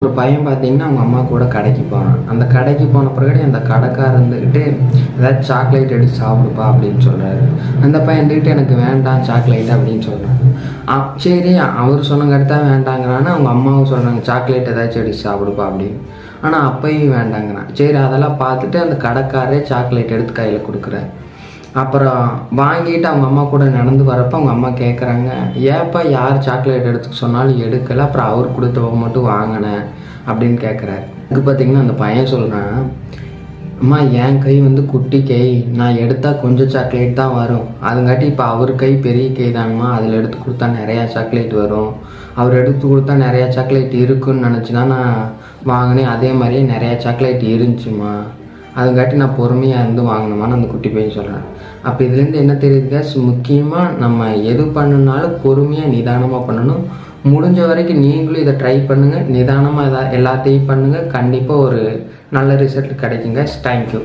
ஒரு பையன் பார்த்தீங்கன்னா, அவங்க அம்மா கூட கடைக்கு போனான். அந்த கடைக்கு போன பிறகு அந்த கடைக்காரர் இருந்துக்கிட்டு, "ஏதாச்சும் சாக்லேட் எடுத்து சாப்பிடுப்பா" அப்படின்னு சொல்றாரு. அந்த பையன் இருந்துக்கிட்டு, "எனக்கு வேண்டாம் சாக்லேட்" அப்படின்னு சொல்றான். சரி அவர் சொன்னங்காட்டி தான் வேண்டாங்கிறான்னு, அவங்க அம்மாவும் சொல்றாங்க, "சாக்லேட் ஏதாச்சும் எடுத்து சாப்பிடுப்பா" அப்படின்னு. ஆனால் அப்பயும் வேண்டாங்கிறான். சரி அதெல்லாம் பார்த்துட்டு அந்த கடைக்காரரே சாக்லேட் எடுத்து கையில் கொடுக்குறாரு. அப்புறம் வாங்கிட்டு அவங்க அம்மா கூட நடந்து வரப்போ அவங்க அம்மா கேட்குறாங்க, "ஏப்பா யார் சாக்லேட் எடுத்துக்க சொன்னாலும் எடுக்கலை, அப்புறம் அவர் கொடுத்தவங்க மட்டும் வாங்கினேன்" அப்படின்னு கேட்குறாரு. இது பார்த்திங்கன்னா அந்த பையன் சொல்கிறான், "அம்மா என் கை குட்டி கை, நான் எடுத்தால் கொஞ்சம் சாக்லேட் தான் வரும், அதுங்காட்டி இப்போ அவர் கை பெரிய கை தாங்கம்மா, அதில் எடுத்து கொடுத்தா நிறையா சாக்லேட் வரும், அவர் எடுத்து கொடுத்தா நிறையா சாக்லேட் இருக்குன்னு நினச்சினா நான் வாங்கினேன், அதே மாதிரியே நிறையா சாக்லேட் இருந்துச்சுமா, அதுங்காட்டி நான் பொறுமையாக இருந்து வாங்கினோமான்னு" அந்த குட்டி பையன் சொல்கிறேன். அப்போ இதுலேருந்து என்ன தெரியுதுங்க, முக்கியமாக நம்ம எது பண்ணணுனாலும் பொறுமையாக நிதானமாக பண்ணணும். முடிஞ்ச வரைக்கும் நீங்களும் இதை ட்ரை பண்ணுங்கள், நிதானமாக எல்லாத்தையும் பண்ணுங்கள், கண்டிப்பாக ஒரு நல்ல ரிசல்ட் கிடைக்குங்க. தேங்க்யூ.